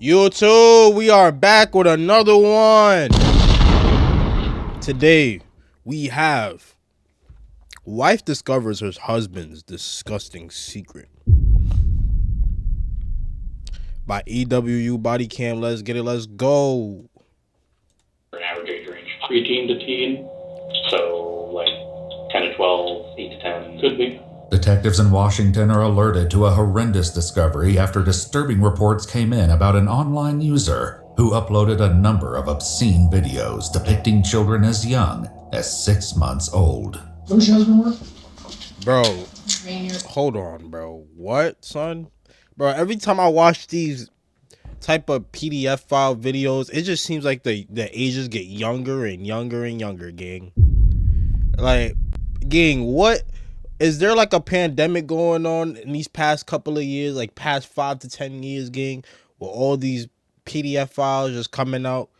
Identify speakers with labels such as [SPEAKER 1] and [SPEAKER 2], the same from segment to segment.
[SPEAKER 1] YouTube, we are back with another one. Today, we have wife discovers her husband's disgusting secret. By EWU Body Cam. Let's get it. Let's go.
[SPEAKER 2] An average age range, preteen to teen, so like 10 to 12, 8 to 10, could be.
[SPEAKER 3] Detectives in Washington are alerted to a horrendous discovery after disturbing reports came in about an online user who uploaded a number of obscene videos depicting children as young as 6 months old.
[SPEAKER 4] Where's your husband work?
[SPEAKER 1] Bro, hold on, bro. What, son? Bro, every time I watch these type of PDF file videos, it just seems like the ages get younger and younger and younger, gang. Like, gang, what? Is there like a pandemic going on in these past couple of years, like past 5 to 10 years, gang, where all these PDF files just coming out?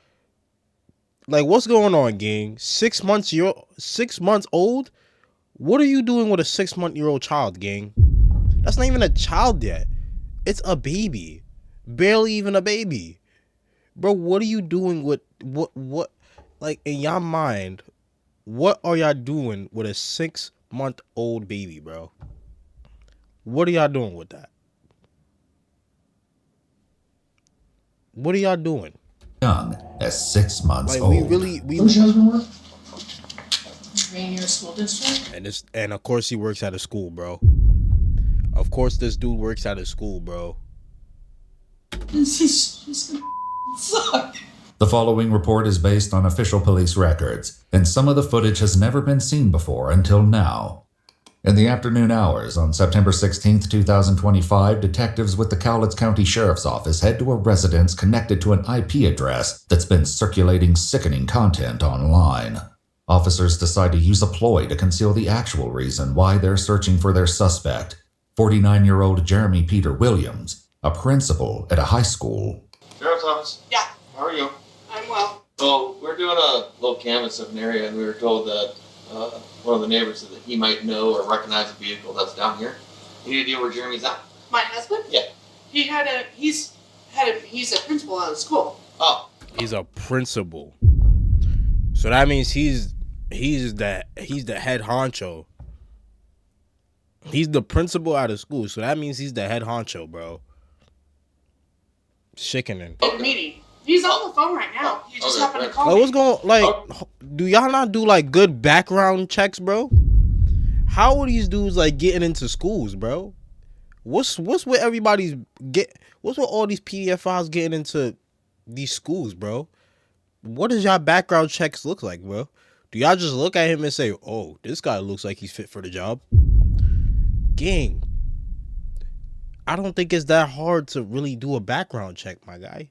[SPEAKER 1] Like, what's going on, gang? 6 months, you're 6 months old? What are you doing with a 6-month-old child, gang? That's not even a child yet. It's a baby. Barely even a baby. Bro, what are you doing with what like in your mind, what are y'all doing with a 6-month-old baby, bro? What are y'all doing with that? What are y'all doing?
[SPEAKER 3] Young as 6 months
[SPEAKER 1] Like,
[SPEAKER 3] old.
[SPEAKER 4] Where's your husband work? Rainier School District.
[SPEAKER 1] And of course he works at a school, bro. Of course this dude works at a school, bro.
[SPEAKER 4] He's just gonna suck.
[SPEAKER 3] The following report is based on official police records, and some of the footage has never been seen before until now. In the afternoon hours on September 16, 2025, detectives with the Cowlitz County Sheriff's Office head to a residence connected to an IP address that's been circulating sickening content online. Officers decide to use a ploy to conceal the actual reason why they're searching for their suspect, 49-year-old Jeremy Peter Williams, a principal at a high school.
[SPEAKER 5] Sheriff's Office?
[SPEAKER 6] Yeah.
[SPEAKER 5] How are you?
[SPEAKER 6] I'm well.
[SPEAKER 5] Well, we're doing a little canvass of an area, and we were told that one of the neighbors said that he might know or recognize a vehicle that's down here. Any idea where Jeremy's at?
[SPEAKER 6] My husband?
[SPEAKER 5] Yeah.
[SPEAKER 6] He's a principal at a school.
[SPEAKER 5] Oh.
[SPEAKER 1] He's a principal. So that means he's the head honcho. He's the principal at a school, so that means he's the head honcho, bro. Sickening.
[SPEAKER 6] In a meeting. He's on the phone right now. He just happened to call
[SPEAKER 1] Like,
[SPEAKER 6] me.
[SPEAKER 1] what's going? Like, do y'all not do like good background checks, bro? How are these dudes like getting into schools, bro? What's with everybody's What's with all these PDF files getting into these schools, bro? What does y'all background checks look like, bro? Do y'all just look at him and say, "Oh, this guy looks like he's fit for the job"? Gang, I don't think it's that hard to really do a background check, my guy.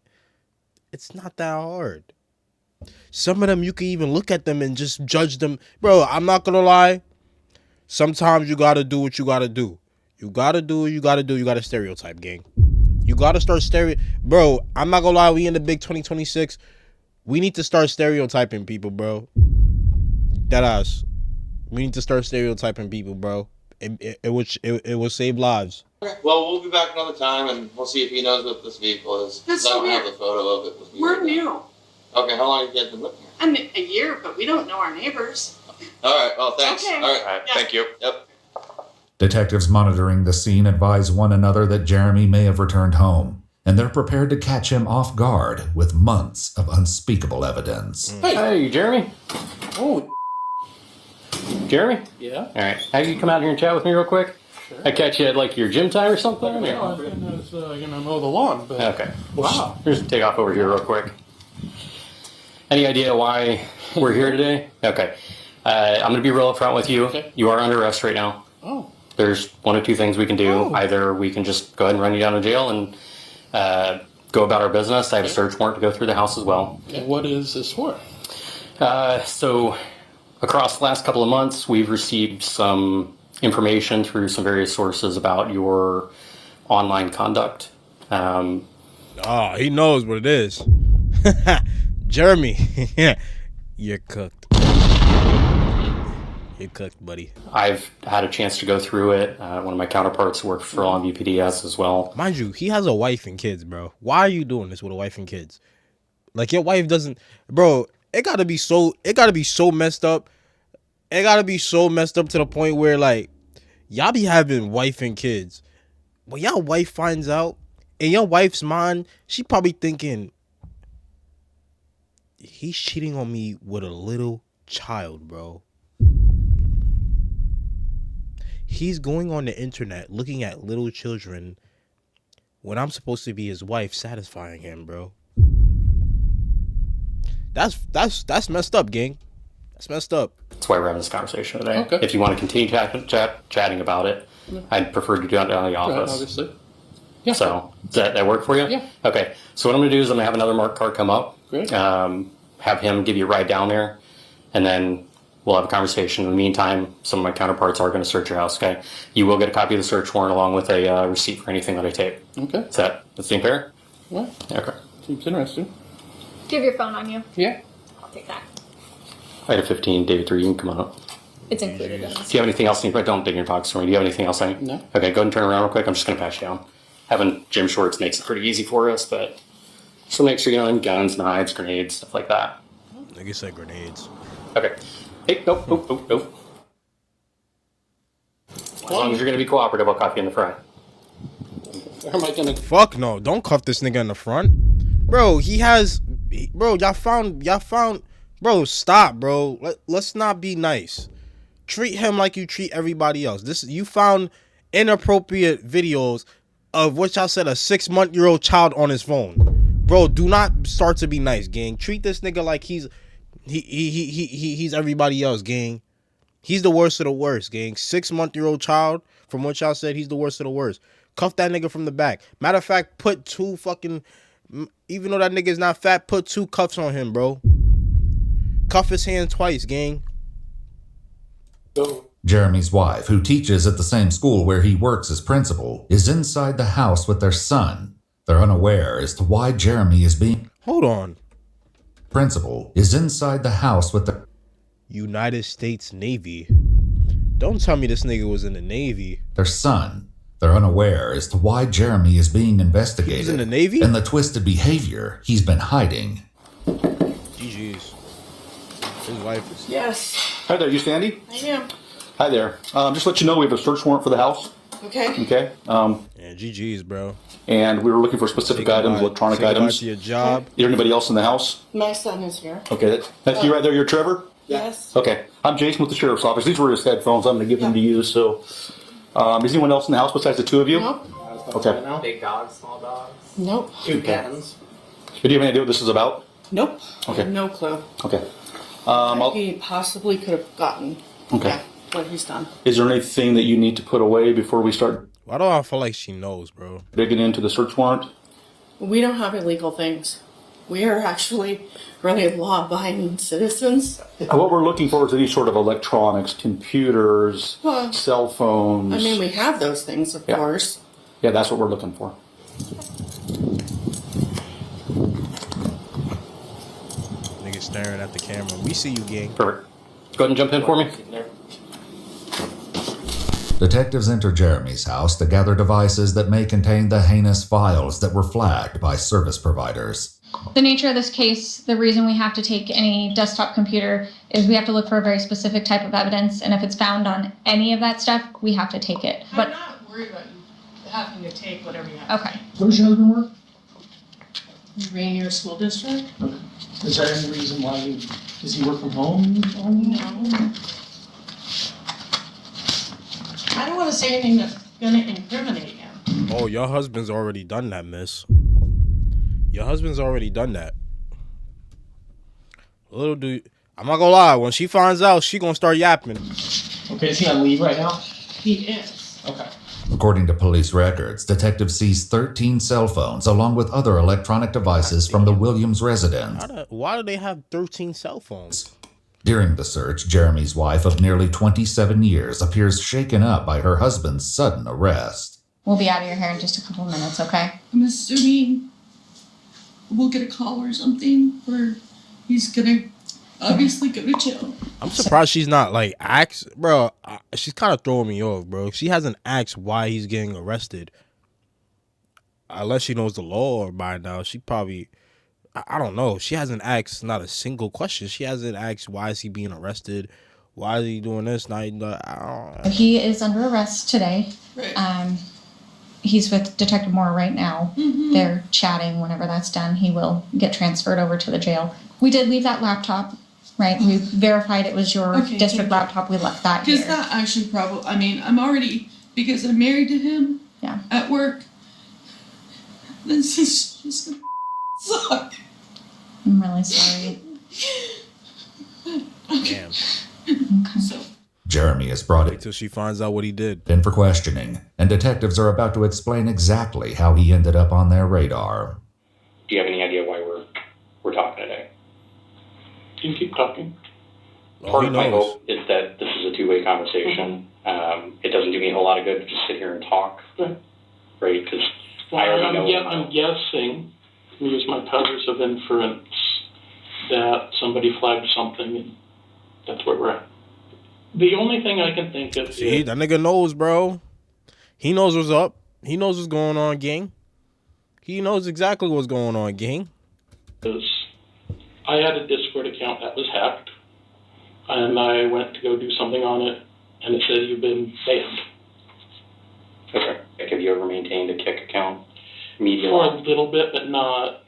[SPEAKER 1] It's not that hard. Some of them, you can even look at them and just judge them. Bro, I'm not gonna lie. Sometimes you gotta do what you gotta do. You gotta do what you gotta do. You gotta stereotype, gang. You gotta start Bro, I'm not gonna lie. We in the big 2026. We need to start stereotyping people, bro. Deadass. We need to start stereotyping people, bro. It will save lives.
[SPEAKER 5] Okay. Well, we'll be back another time, and we'll see if he knows what this vehicle is.
[SPEAKER 6] That's
[SPEAKER 5] I
[SPEAKER 6] so
[SPEAKER 5] don't
[SPEAKER 6] weird.
[SPEAKER 5] have the photo of it with me.
[SPEAKER 6] We're
[SPEAKER 5] right now.
[SPEAKER 6] new.
[SPEAKER 5] Okay, how long have you guys been living here?
[SPEAKER 6] I mean, a year, but we don't know our neighbors.
[SPEAKER 5] All right, well, thanks.
[SPEAKER 6] Okay.
[SPEAKER 5] All right,
[SPEAKER 6] Yeah.
[SPEAKER 5] thank you. Yep.
[SPEAKER 3] Detectives monitoring the scene advise one another that Jeremy may have returned home, and they're prepared to catch him off guard with months of unspeakable evidence.
[SPEAKER 7] Hey, Jeremy. Oh, Jeremy?
[SPEAKER 8] Yeah?
[SPEAKER 7] All right. Have you come out here and chat with me real quick?
[SPEAKER 8] Sure.
[SPEAKER 7] I catch you at like your gym time or something?
[SPEAKER 8] No, I've been gonna mow the lawn, but
[SPEAKER 7] Okay.
[SPEAKER 8] wow.
[SPEAKER 7] Just take off over here real quick. Any idea why we're here today? Okay. I'm going to be real upfront with you.
[SPEAKER 8] Okay.
[SPEAKER 7] You are under arrest right now.
[SPEAKER 8] Oh.
[SPEAKER 7] There's one of two things we can do.
[SPEAKER 8] Oh.
[SPEAKER 7] Either we can just go ahead and run you down to jail and go about our business. I have a search warrant to go through the house as well.
[SPEAKER 8] And what is this for?
[SPEAKER 7] So across the last couple of months, we've received some information through some various sources about your online conduct.
[SPEAKER 1] Oh, he knows what it is. Jeremy, you're cooked. You're cooked, buddy.
[SPEAKER 7] I've had a chance to go through it. One of my counterparts worked for Longview PDS as well.
[SPEAKER 1] Mind you, he has a wife and kids, bro. Why are you doing this with a wife and kids? Like, your wife doesn't, bro. It gotta be so messed up. It gotta be so messed up to the point where, like, y'all be having wife and kids. When y'all wife finds out, in your wife's mind, she probably thinking, he's cheating on me with a little child, bro. He's going on the internet looking at little children when I'm supposed to be his wife, satisfying him, bro. That's messed up, gang. That's messed up.
[SPEAKER 7] That's why we're having this conversation today.
[SPEAKER 8] Okay.
[SPEAKER 7] If you want to continue chatting about it, I'd prefer to do it down in the office.
[SPEAKER 8] Right, obviously. Yeah.
[SPEAKER 7] So, does that work for you?
[SPEAKER 8] Yeah.
[SPEAKER 7] Okay. So what I'm going to do is I'm going to have another marked card come up.
[SPEAKER 8] Great.
[SPEAKER 7] Have him give you a ride down there, and then we'll have a conversation. In the meantime, some of my counterparts are going to search your house, okay? You will get a copy of the search warrant along with a receipt for anything that I take.
[SPEAKER 8] Okay.
[SPEAKER 7] Does that seem fair?
[SPEAKER 8] Yeah.
[SPEAKER 7] Okay.
[SPEAKER 8] Seems interesting.
[SPEAKER 9] Do you have your phone on you?
[SPEAKER 8] Yeah.
[SPEAKER 9] I'll take that.
[SPEAKER 7] Item 15, David 3, you can come on up.
[SPEAKER 9] It's included in
[SPEAKER 7] Do
[SPEAKER 9] this.
[SPEAKER 7] you have anything else? Don't dig in your pockets for me. Do you have anything else?
[SPEAKER 8] No.
[SPEAKER 7] Okay, go ahead and turn around real quick. I'm just going to patch you down. Having gym shorts makes it pretty easy for us, but just make sure you don't have guns, knives, grenades, stuff like that.
[SPEAKER 1] Nigga said grenades.
[SPEAKER 7] Okay. Hey, nope. As long as you're going to be cooperative, I'll cuff you in the front.
[SPEAKER 8] Where am I gonna?
[SPEAKER 1] Fuck no! Don't cuff this nigga in the front, bro. Y'all found. Bro, stop, bro. Let's not be nice. Treat him like you treat everybody else. You found inappropriate videos of what y'all said a 6-month-old child on his phone. Bro, do not start to be nice, gang. Treat this nigga like he's everybody else, gang. He's the worst of the worst, gang. 6-month-old child, from what y'all said, he's the worst of the worst. Cuff that nigga from the back. Matter of fact, put 2 fucking, even though that nigga's not fat, put 2 cuffs on him, bro. Cuff his hand twice, gang.
[SPEAKER 3] Jeremy's wife, who teaches at the same school where he works as principal, is inside the house with their son. They're unaware as to why Jeremy is being...
[SPEAKER 1] Hold on.
[SPEAKER 3] Principal is inside the house with the...
[SPEAKER 1] United States Navy. Don't tell me this nigga was in the Navy.
[SPEAKER 3] Their son. They're unaware as to why Jeremy is being investigated.
[SPEAKER 1] He's in the Navy?
[SPEAKER 3] And the twisted behavior he's been hiding.
[SPEAKER 1] GG's. His wife is...
[SPEAKER 6] Yes,
[SPEAKER 10] Hi there, you Sandy?
[SPEAKER 6] I am.
[SPEAKER 10] Hi there. Just to let you know, we have a search warrant for the house.
[SPEAKER 6] Okay.
[SPEAKER 10] Okay.
[SPEAKER 1] Yeah, GG's, bro.
[SPEAKER 10] And we were looking for specific items, electronic items.
[SPEAKER 1] To your job.
[SPEAKER 10] Is there anybody else in the house?
[SPEAKER 6] My son is here.
[SPEAKER 10] Okay, that's you right there. You're Trevor?
[SPEAKER 6] Yes.
[SPEAKER 10] Okay. I'm Jason with the sheriff's office. These were his headphones. I'm going to give them to you. So, is anyone else in the house besides the 2 of you?
[SPEAKER 6] Nope.
[SPEAKER 10] Okay.
[SPEAKER 11] Big dogs, small dogs.
[SPEAKER 6] Nope.
[SPEAKER 11] 2 kittens.
[SPEAKER 10] Do you have any idea what this is about?
[SPEAKER 6] Nope.
[SPEAKER 10] Okay.
[SPEAKER 6] No clue.
[SPEAKER 10] Okay.
[SPEAKER 6] He possibly could have gotten.
[SPEAKER 10] Okay.
[SPEAKER 6] Yeah, what he's done.
[SPEAKER 10] Is there anything that you need to put away before we start
[SPEAKER 1] Why do I feel like she knows, bro?
[SPEAKER 10] digging into the search warrant?
[SPEAKER 6] We don't have illegal things. We are actually really law-abiding citizens.
[SPEAKER 10] What we're looking for is any sort of electronics, computers,
[SPEAKER 6] Well,
[SPEAKER 10] cell phones.
[SPEAKER 6] I mean, we have those things, of
[SPEAKER 10] Yeah.
[SPEAKER 6] course.
[SPEAKER 10] Yeah, that's what we're looking for.
[SPEAKER 1] Nigga staring at the camera. We see you, gang.
[SPEAKER 7] Perfect. Go ahead and jump in for me.
[SPEAKER 3] Detectives enter Jeremy's house to gather devices that may contain the heinous files that were flagged by service providers.
[SPEAKER 9] The nature of this case, the reason we have to take any desktop computer is we have to look for a very specific type of evidence, and if it's found on any of that stuff, we have to take it.
[SPEAKER 4] I'm
[SPEAKER 9] But
[SPEAKER 4] not worried about you having to take whatever you have.
[SPEAKER 9] okay.
[SPEAKER 8] Where does your husband work?
[SPEAKER 4] Rainier School District?
[SPEAKER 8] Is there any reason why does he work from home?
[SPEAKER 4] No. I don't want to say anything that's going to incriminate him.
[SPEAKER 1] Oh, your husband's already done that, miss. Your husband's already done that. Little dude, I'm not gonna lie. When she finds out, she gonna start yapping.
[SPEAKER 8] Okay, is he on leave right now?
[SPEAKER 4] He is.
[SPEAKER 8] Okay.
[SPEAKER 3] According to police records, detectives seized 13 cell phones along with other electronic devices from the Williams residence.
[SPEAKER 1] Why do they have 13 cell phones?
[SPEAKER 3] During the search, Jeremy's wife of nearly 27 years appears shaken up by her husband's sudden arrest.
[SPEAKER 9] We'll be out of your hair in just a couple of minutes, okay?
[SPEAKER 12] I'm assuming we'll get a call or something where he's gonna
[SPEAKER 6] obviously go to jail.
[SPEAKER 1] I'm surprised she's not like asked, bro. She's kind of throwing me off, bro. She hasn't asked why he's getting arrested. Unless she knows the law by now, she probably. I don't know. She hasn't asked not a single question. She hasn't asked why is he being arrested, why is he doing this? I don't.
[SPEAKER 9] He is under arrest today.
[SPEAKER 6] Right.
[SPEAKER 9] He's with Detective Moore right now.
[SPEAKER 6] Mm-hmm.
[SPEAKER 9] They're chatting. Whenever that's done, he will get transferred over to the jail. We did leave that laptop, right? We verified it was your district laptop. We left that here.
[SPEAKER 6] Because that actually probably, I mean, I'm already, because I'm married to him at work, this is just gonna suck.
[SPEAKER 9] I'm really sorry.
[SPEAKER 1] Damn.
[SPEAKER 9] Okay.
[SPEAKER 6] So.
[SPEAKER 3] Jeremy is brought
[SPEAKER 1] Wait till she finds out what he did.
[SPEAKER 3] in for questioning, and detectives are about to explain exactly how he ended up on their radar.
[SPEAKER 2] Do you have any idea why we're talking today? You can keep talking. Part of my hope is that this is a two-way conversation. It doesn't do me a whole lot of good to just sit here and talk, right? Because I'm guessing, use my powers of inference, that somebody flagged something, and that's where we're at. The only thing I can think of
[SPEAKER 1] See, that nigga knows, bro. He knows what's up. He knows what's going on, gang. He knows exactly what's going on, gang.
[SPEAKER 2] Because I had a Discord account that was hacked, and I went to go do something on it, and it says you've been banned. Okay. Have you ever maintained a Kick account? Media for a little bit, but not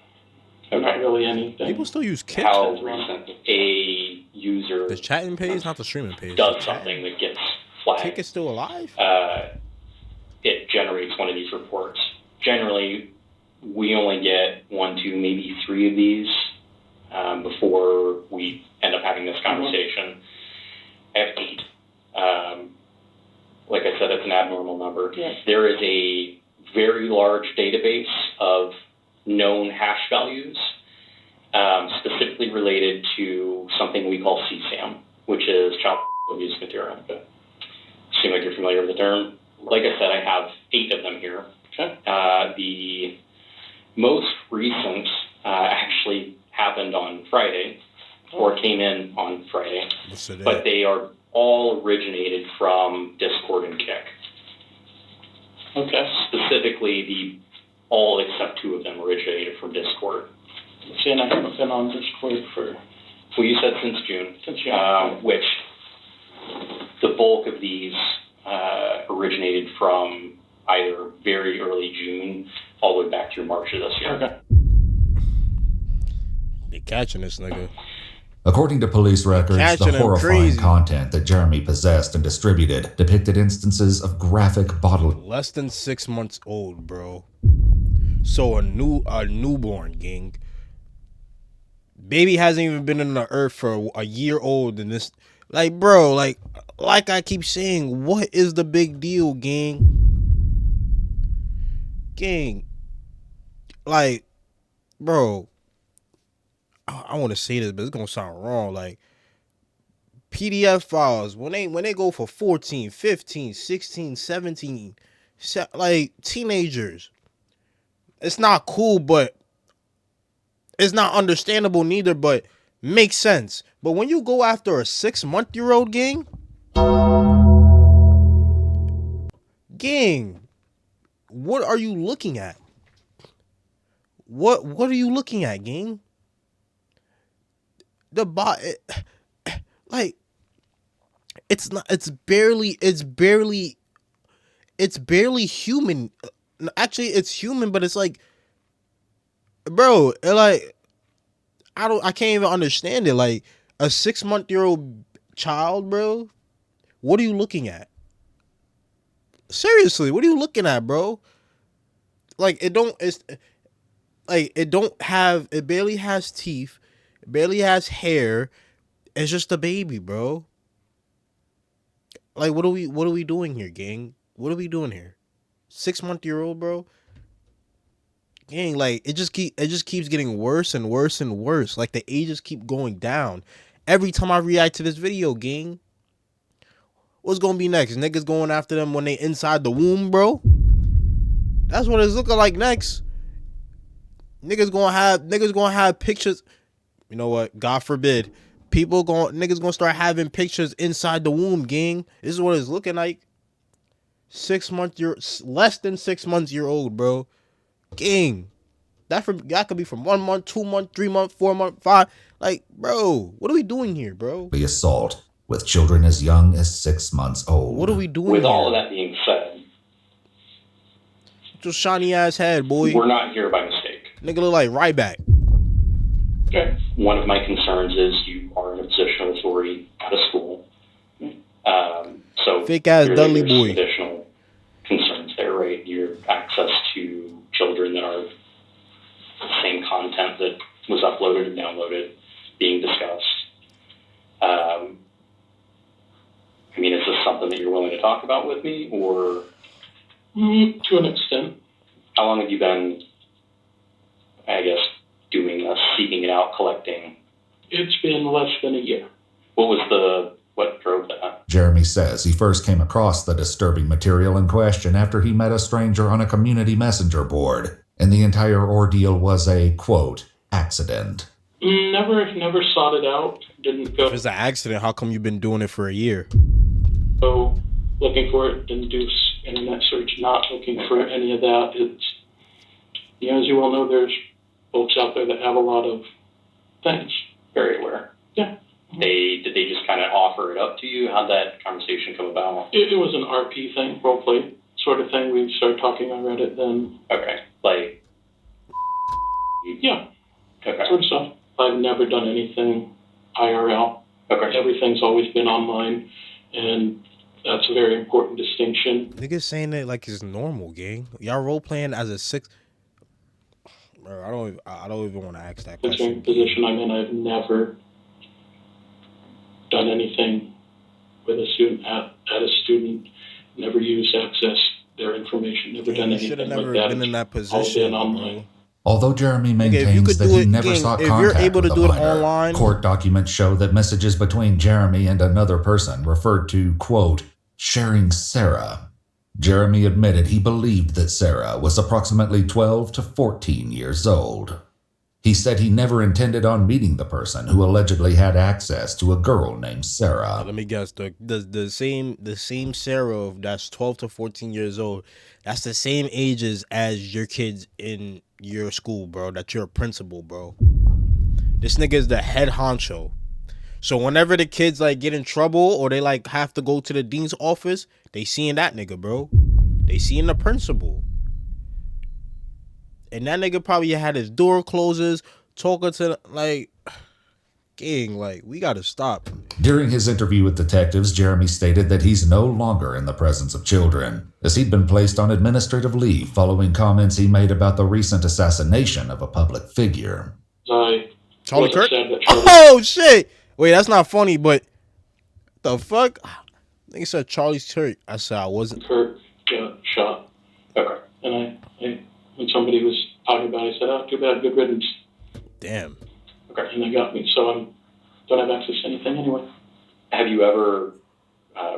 [SPEAKER 2] really anything.
[SPEAKER 1] People still use Kick.
[SPEAKER 2] How recent a user
[SPEAKER 1] the chatting page, not the streaming page,
[SPEAKER 2] does something that gets flagged.
[SPEAKER 1] Kick is still alive?
[SPEAKER 2] It generates one of these reports. Generally, we only get 1, 2, maybe 3 of these before we end up having this conversation. I have 8. Like I said, it's an abnormal number. Yes. There is a very large database of known hash values, specifically related to something we call CSAM, which is child abuse material. Okay. Seem like you're familiar with the term. Like I said, I have 8 of them here. Okay. The most recent actually happened on Friday, or came in on Friday, but they are all originated from Discord and Kick. Okay. Specifically, all except 2 of them originated from Discord. See, and I haven't been on Discord for... Well, you said since June. Since June. Which the bulk of these originated from either very early June all the way back through March of this year. Okay.
[SPEAKER 1] They catching this nigga.
[SPEAKER 3] According to police records, the horrifying content that Jeremy possessed and distributed depicted instances of graphic bodily...
[SPEAKER 1] Less than 6 months old, bro. So a newborn, gang. Baby hasn't even been in the earth for a year old, and this, like, bro, like I keep saying, what is the big deal, gang? Gang, like, bro, I want to say this, but it's gonna sound wrong. Like, PDF files, when they go for 14, 15, 16, 17, like, teenagers, it's not cool, but it's not understandable neither, but makes sense. But when you go after a 6-month-old, gang, what are you looking at? What are you looking at, gang? The like, it's not. It's barely human. Actually, it's human, but it's like, bro, like, I can't even understand it. Like, a 6-month-old child, bro. What are you looking at? Seriously, what are you looking at, bro? Like, it barely has teeth, it barely has hair. It's just a baby, bro. Like, what are we doing here, gang? What are we doing here? 6-month-old, bro. Gang, like, it just keeps getting worse and worse and worse. Like, the ages keep going down every time I react to this video, gang. What's gonna be next? Niggas going after them when they inside the womb, bro? That's what it's looking like next. Niggas gonna have pictures. You know what? God forbid. Niggas gonna start having pictures inside the womb, gang. This is what it's looking like. 6 months, you're less than 6 months you're old, bro. Gang. That could be from 1 month, 2 months, 3 months, 4 months, 5. Like, bro, what are we doing here, bro?
[SPEAKER 3] The assault with children as young as 6 months old.
[SPEAKER 1] What are we doing
[SPEAKER 2] With
[SPEAKER 1] here?
[SPEAKER 2] all of that being said,
[SPEAKER 1] Just shiny ass head, boy.
[SPEAKER 2] we're not here by mistake.
[SPEAKER 1] Nigga look like Ryback.
[SPEAKER 2] Okay. One of my concerns is you are in a position of authority at a school. So
[SPEAKER 1] Fake ass
[SPEAKER 2] clearly
[SPEAKER 1] Dudley
[SPEAKER 2] there's
[SPEAKER 1] boy.
[SPEAKER 2] additional concerns there, right? Your access to children that are the same content that was uploaded and downloaded being discussed. I mean, is this something that you're willing to talk about with me, or
[SPEAKER 8] To an extent.
[SPEAKER 2] how long have you been, I guess, doing this, seeking it out, collecting?
[SPEAKER 8] It's been less than a year.
[SPEAKER 2] What drove that?
[SPEAKER 3] Jeremy says he first came across the disturbing material in question after he met a stranger on a community messenger board, and the entire ordeal was a, quote, accident.
[SPEAKER 8] Never sought it out. Didn't go
[SPEAKER 1] If it's an accident, how come you've been doing it for a year?
[SPEAKER 8] looking for it. Didn't do internet search. Not looking for any of that. It's, as you well know, there's folks out there that have a lot of things.
[SPEAKER 2] Very aware.
[SPEAKER 8] Yeah.
[SPEAKER 2] Did they just kind of offer it up to you? How'd that conversation come about?
[SPEAKER 8] It was an RP thing, roleplay sort of thing. We started talking on Reddit then.
[SPEAKER 2] Okay. Like.
[SPEAKER 8] Yeah.
[SPEAKER 2] Okay.
[SPEAKER 8] Sort of stuff. I've never done anything IRL.
[SPEAKER 2] Okay.
[SPEAKER 8] Everything's always been online, and that's a very important distinction.
[SPEAKER 1] Niggas saying it like it's normal, gang. Y'all role playing as a 6. Bro, I don't even want to ask that question.
[SPEAKER 8] The position I'm in, I've never done anything with a student at a student. Never used access their information. Never done anything
[SPEAKER 1] should have
[SPEAKER 8] like
[SPEAKER 1] never
[SPEAKER 8] that.
[SPEAKER 1] been in that
[SPEAKER 8] All
[SPEAKER 1] position,
[SPEAKER 8] been online.
[SPEAKER 1] bro.
[SPEAKER 3] Although Jeremy
[SPEAKER 1] Nigga, if you
[SPEAKER 3] maintains
[SPEAKER 1] could
[SPEAKER 3] that
[SPEAKER 1] do
[SPEAKER 3] he
[SPEAKER 1] it,
[SPEAKER 3] never
[SPEAKER 1] gang,
[SPEAKER 3] sought
[SPEAKER 1] if you're
[SPEAKER 3] contact
[SPEAKER 1] able to
[SPEAKER 3] with
[SPEAKER 1] do
[SPEAKER 3] the
[SPEAKER 1] it
[SPEAKER 3] minor,
[SPEAKER 1] online-
[SPEAKER 3] court documents show that messages between Jeremy and another person referred to, quote, sharing Sarah. Jeremy admitted he believed that Sarah was approximately 12 to 14 years old. He said he never intended on meeting the person who allegedly had access to a girl named Sarah.
[SPEAKER 1] Let me guess. The same Sarah that's 12 to 14 years old. That's the same ages as your kids in your school, bro. That you're a principal, bro. This nigga is the head honcho. So whenever the kids like get in trouble or they like have to go to the dean's office, they seeing that nigga, bro. They seeing the principal. And that nigga probably had his door closes, talking to like, gang, like, we gotta stop.
[SPEAKER 3] During his interview with detectives, Jeremy stated that he's no longer in the presence of children, as he'd been placed on administrative leave following comments he made about the recent assassination of a public figure.
[SPEAKER 1] Charlie Kirk?
[SPEAKER 8] Charlie-
[SPEAKER 1] Oh, shit. Wait, that's not funny, but the fuck? I think it said Charlie Kirk. I said I wasn't.
[SPEAKER 8] Kirk got shot.
[SPEAKER 2] Okay.
[SPEAKER 8] And I when somebody was talking about it, I said, oh, too bad, good riddance.
[SPEAKER 1] Damn.
[SPEAKER 2] Okay.
[SPEAKER 8] And they got me, so I don't have access to anything anyway.
[SPEAKER 2] Have you ever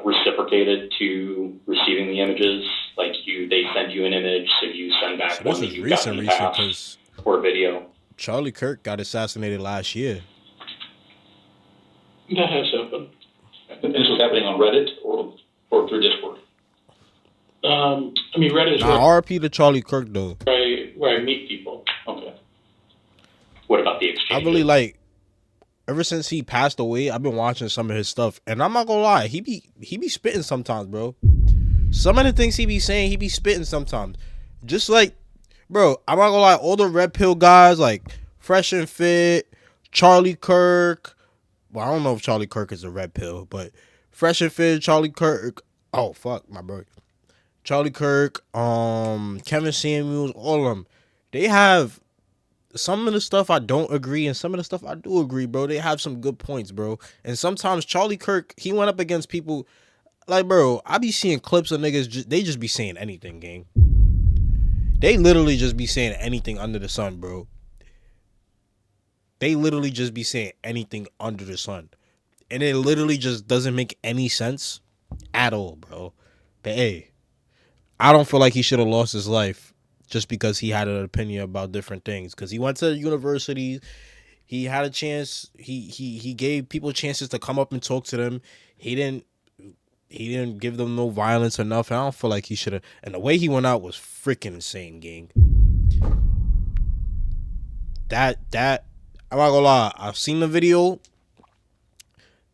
[SPEAKER 2] reciprocated to receiving the images? Like they send you an image, so you send back
[SPEAKER 1] So
[SPEAKER 2] one
[SPEAKER 1] this
[SPEAKER 2] that
[SPEAKER 1] is
[SPEAKER 2] you've gotten in the past,
[SPEAKER 1] because
[SPEAKER 2] or a video.
[SPEAKER 1] Charlie Kirk got assassinated last year.
[SPEAKER 8] That has happened.
[SPEAKER 10] And this was happening on Reddit or through Discord?
[SPEAKER 8] I mean, Reddit is
[SPEAKER 1] Nah, RP to Charlie Kirk though.
[SPEAKER 8] where I meet people.
[SPEAKER 10] Okay.
[SPEAKER 2] What about the exchange?
[SPEAKER 1] I really like. Ever since he passed away, I've been watching some of his stuff, and I'm not gonna lie, he be spitting sometimes, bro. Some of the things he be saying, he be spitting sometimes. Just like, bro, I'm not gonna lie, all the Red Pill guys like Fresh and Fit, Charlie Kirk. Well, I don't know if Charlie Kirk is a Red Pill, but Fresh and Fit, Charlie Kirk. Oh fuck, my bro. Charlie Kirk, Kevin Samuels, all of them. They have some of the stuff I don't agree, and some of the stuff I do agree, bro. They have some good points, bro. And sometimes Charlie Kirk, he went up against people like, bro, I be seeing clips of niggas, they just be saying anything, gang. They literally just be saying anything under the sun, bro. They literally just be saying anything under the sun. And it literally just doesn't make any sense at all, bro. But hey, I don't feel like he should have lost his life just because he had an opinion about different things. Because he went to universities, He had a chance. He gave people chances to come up and talk to them. He didn't give them no violence or nothing. I don't feel like he should have. And the way he went out was freaking insane, gang. That I'm not gonna lie. I've seen the video.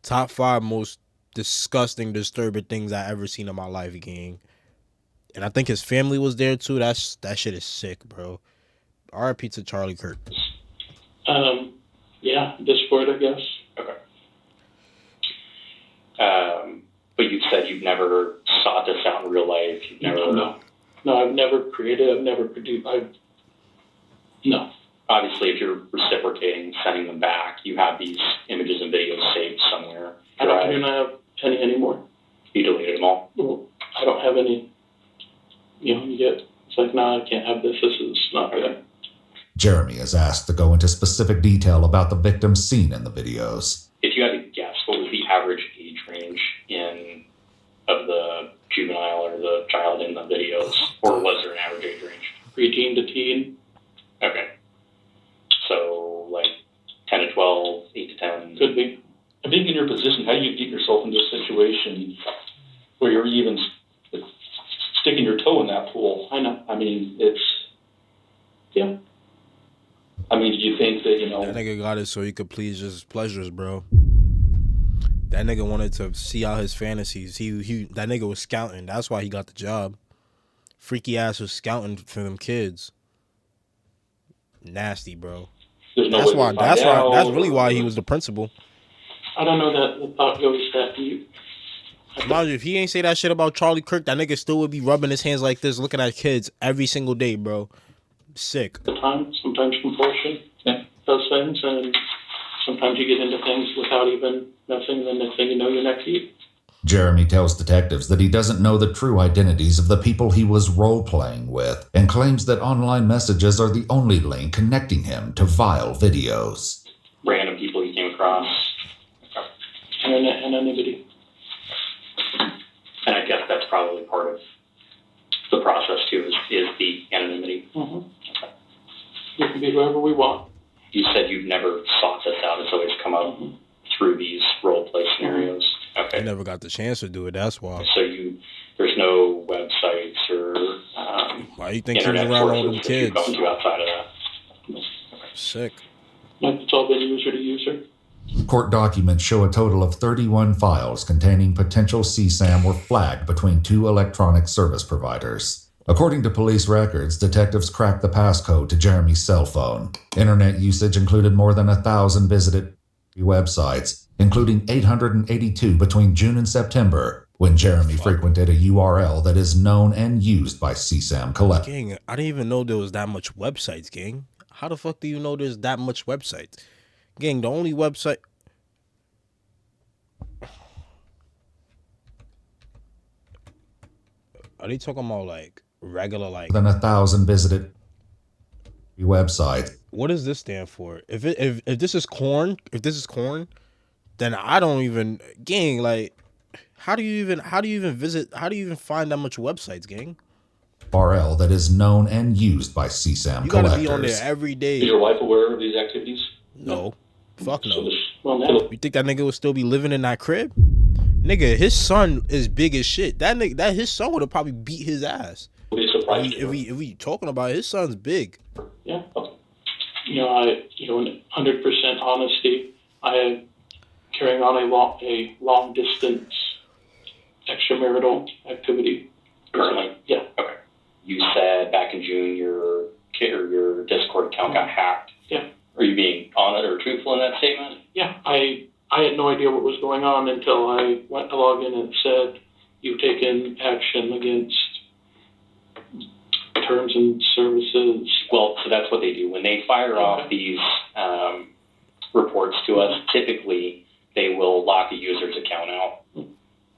[SPEAKER 1] Top 5 most disgusting, disturbing things I ever seen in my life, gang. And I think his family was there too. That shit is sick, bro. R.I.P. to Charlie Kirk.
[SPEAKER 8] Yeah, Discord, I guess.
[SPEAKER 2] Okay. But you said you've never sought this out in real life. You've never.
[SPEAKER 8] No, I've never created. I've never produced. No.
[SPEAKER 2] Obviously, if you're reciprocating, sending them back, you have these images and videos saved somewhere.
[SPEAKER 8] I don't have any anymore.
[SPEAKER 2] You deleted them all?
[SPEAKER 8] Well, I don't have any. It's like, nah, I can't have this. This is not good.
[SPEAKER 3] Jeremy is asked to go into specific detail about the victims seen in the videos.
[SPEAKER 2] If you had to guess, what was the average age range of the juvenile or the child in the videos? Or was there an average age range?
[SPEAKER 8] Preteen to teen.
[SPEAKER 2] Okay. So, like 10 to 12, 8 to 10?
[SPEAKER 8] Could be.
[SPEAKER 10] I think in your position, how do you get yourself into a situation where you're even sticking your toe in that pool?
[SPEAKER 8] I know.
[SPEAKER 10] I mean,
[SPEAKER 8] yeah.
[SPEAKER 10] I mean, do you think that,
[SPEAKER 1] That nigga got it so he could please his pleasures, bro. That nigga wanted to see out his fantasies. That nigga was scouting. That's why he got the job. Freaky ass was scouting for them kids. Nasty, bro. That's really why he was the principal.
[SPEAKER 8] I don't know that the thought goes that deep.
[SPEAKER 1] Imagine if he ain't say that shit about Charlie Kirk, that nigga still would be rubbing his hands like this, looking at kids every single day, bro. Sick.
[SPEAKER 8] Sometimes compulsion does things, and sometimes you get into things without even nothing, and then next thing you know, you're neck deep.
[SPEAKER 3] Jeremy tells detectives that he doesn't know the true identities of the people he was role-playing with, and claims that online messages are the only link connecting him to vile videos.
[SPEAKER 2] Random people you came across.
[SPEAKER 8] Internet anonymity.
[SPEAKER 2] And I guess that's probably part of the process too, is the anonymity.
[SPEAKER 8] Mm-hmm. Okay. We can be whoever we want.
[SPEAKER 2] You said you've never sought this out. It's always come up through these role play scenarios. Okay.
[SPEAKER 1] I never got the chance to do it. That's why.
[SPEAKER 2] So there's no websites or
[SPEAKER 1] why you think he was around all them kids?
[SPEAKER 2] Going to outside of that.
[SPEAKER 8] Okay.
[SPEAKER 1] Sick.
[SPEAKER 8] It's all been user to user.
[SPEAKER 3] Court documents show a total of 31 files containing potential CSAM were flagged between 2 electronic service providers. According to police records, detectives cracked the passcode to Jeremy's cell phone. Internet usage included more than 1,000 visited websites, including 882 between June and September, when Jeremy frequented a URL that is known and used by CSAM collectors.
[SPEAKER 1] Gang, I didn't even know there was that much websites, gang. How the fuck do you know there's that much websites? Gang, the only website... Are they talking about like regular like...
[SPEAKER 3] Than 1,000 visited websites.
[SPEAKER 1] What does this stand for? If this is corn, then I don't even... Gang, like... How do you even find that much websites, gang?
[SPEAKER 3] URL that is known and used by CSAM
[SPEAKER 1] you gotta
[SPEAKER 3] collectors.
[SPEAKER 1] be on there every day.
[SPEAKER 10] Is your wife aware of these activities?
[SPEAKER 1] No. Fuck no.
[SPEAKER 8] Well,
[SPEAKER 1] You think that nigga would still be living in that crib? Nigga, his son is big as shit. His son would have probably beat his ass.
[SPEAKER 10] Would be surprised.
[SPEAKER 1] If we talking about it, his son's big.
[SPEAKER 8] Yeah. In 100% honesty, I am carrying on a long distance extramarital activity.
[SPEAKER 2] Currently?
[SPEAKER 8] Yeah.
[SPEAKER 2] Okay. You said back in June your Discord account got hacked.
[SPEAKER 8] Yeah.
[SPEAKER 2] Are you being honest or truthful in that statement?
[SPEAKER 8] Yeah. I had no idea what was going on until I went to log in and said, you've taken action against terms and services.
[SPEAKER 2] Well, so that's what they do. When they fire off these reports to us, typically they will lock a user's account out.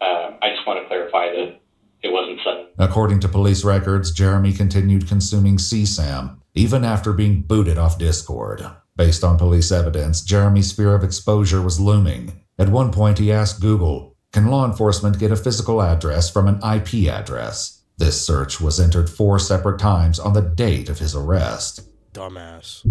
[SPEAKER 2] I just want to clarify that it wasn't sudden.
[SPEAKER 3] According to police records, Jeremy continued consuming CSAM even after being booted off Discord. Based on police evidence, Jeremy's fear of exposure was looming. At one point, he asked Google, "Can law enforcement get a physical address from an IP address?" This search was entered 4 separate times on the date of his arrest.
[SPEAKER 1] Dumbass.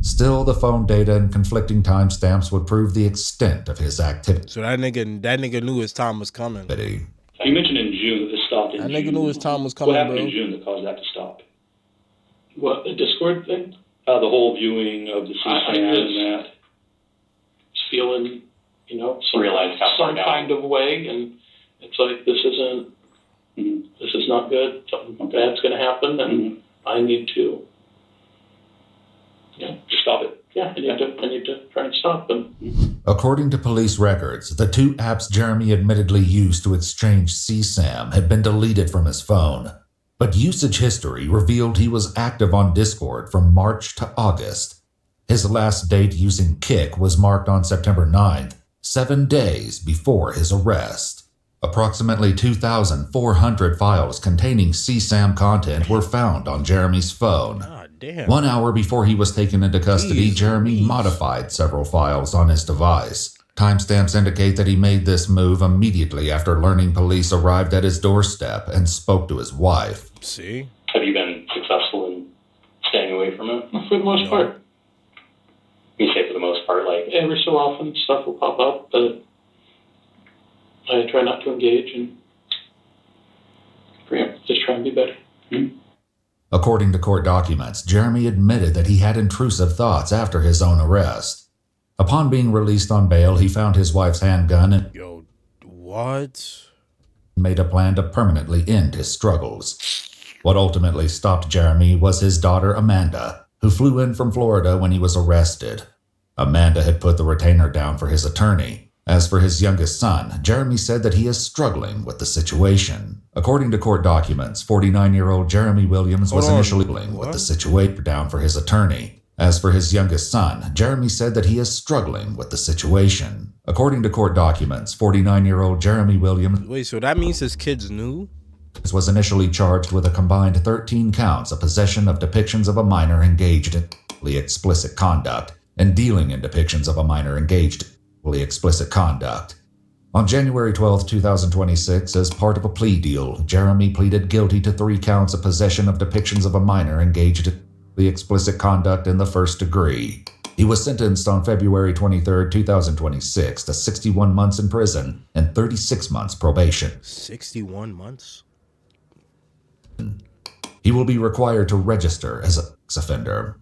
[SPEAKER 3] Still Still, the phone data and conflicting timestamps would prove the extent of his activity.
[SPEAKER 1] So that nigga knew his time was coming.
[SPEAKER 10] You mentioned in June that this stopped in
[SPEAKER 1] That
[SPEAKER 10] June.
[SPEAKER 1] nigga knew his time was coming,
[SPEAKER 10] What happened
[SPEAKER 1] bro.
[SPEAKER 10] in June that caused that to stop?
[SPEAKER 8] What, the Discord thing?
[SPEAKER 10] The whole viewing of the CSAM and that.
[SPEAKER 8] Just feeling, you know, some kind of way, and it's like, this is not good, something bad's gonna happen, and I need to,
[SPEAKER 10] Just stop it.
[SPEAKER 8] I need to try and stop them.
[SPEAKER 3] According to police records, the 2 apps Jeremy admittedly used to exchange CSAM had been deleted from his phone, but usage history revealed he was active on Discord from March to August. His last date using Kik was marked on September 9th, 7 days before his arrest. Approximately 2,400 files containing CSAM content were found on Jeremy's phone.
[SPEAKER 1] God damn.
[SPEAKER 3] 1 hour before he was taken into custody, Jeremy modified several files on his device. Timestamps indicate that he made this move immediately after learning police arrived at his doorstep and spoke to his wife.
[SPEAKER 1] See?
[SPEAKER 2] Have you been successful in staying away from it?
[SPEAKER 8] For the most part.
[SPEAKER 2] You say for the most part, like
[SPEAKER 8] Every so often, stuff will pop up, but I try not to engage and just try and be better.
[SPEAKER 3] According to court documents, Jeremy admitted that he had intrusive thoughts after his own arrest. Upon being released on bail, he found his wife's handgun and
[SPEAKER 1] what?
[SPEAKER 3] Made a plan to permanently end his struggles. What ultimately stopped Jeremy was his daughter Amanda, who flew in from Florida when he was arrested. Amanda had put the retainer down for his attorney. As for his youngest son, Jeremy said that he is struggling with the situation. According to court documents, 49-year-old Jeremy Williams was initially struggling with the situation down for his attorney. As for his youngest son, Jeremy said that he is struggling with the situation. According to court documents, 49-year-old Jeremy Williams
[SPEAKER 1] Wait, so that means his kids knew?
[SPEAKER 3] Was initially charged with a combined 13 counts of possession of depictions of a minor engaged in explicit conduct and dealing in depictions of a minor engaged in explicit conduct. On January 12, 2026, as part of a plea deal, Jeremy pleaded guilty to 3 counts of possession of depictions of a minor engaged in explicit conduct in the first degree. He was sentenced on February 23, 2026 to 61 months in prison and 36 months probation.
[SPEAKER 1] 61 months?
[SPEAKER 3] He will be required to register as a sex offender.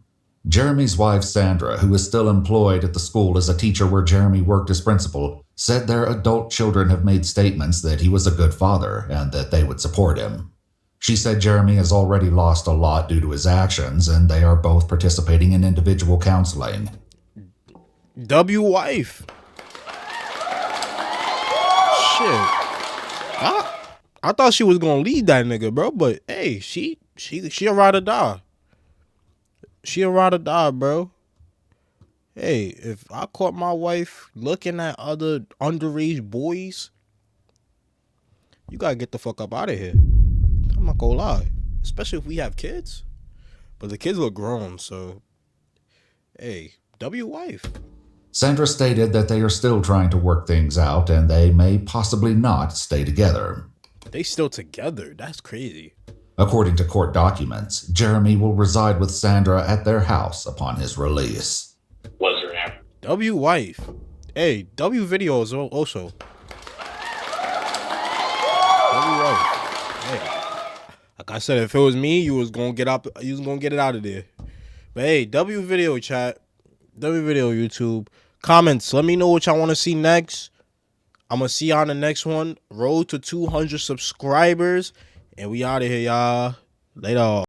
[SPEAKER 3] Jeremy's wife, Sandra, who is still employed at the school as a teacher where Jeremy worked as principal, said their adult children have made statements that he was a good father and that they would support him. She said Jeremy has already lost a lot due to his actions, and they are both participating in individual counseling.
[SPEAKER 1] Wife. Shit. I thought she was gonna lead that nigga, bro, but hey, she a ride or die. She a ride or die, bro. Hey, if I caught my wife looking at other underage boys, you gotta get the fuck up out of here. I'm not gonna lie. Especially if we have kids. But the kids look grown, so hey, wife.
[SPEAKER 3] Sandra stated that they are still trying to work things out and they may possibly not stay together.
[SPEAKER 1] They still together? That's crazy.
[SPEAKER 3] According to court documents, Jeremy will reside with Sandra at their house upon his release.
[SPEAKER 2] Was there an
[SPEAKER 1] wife. Hey, videos also. Wife. Hey. Like I said, if it was me, you was gonna get it out of there. But hey, video chat. Video YouTube. Comments. Let me know what y'all want to see next. I'm gonna see y'all on the next one. Road to 200 subscribers. And we out of here, y'all. Later.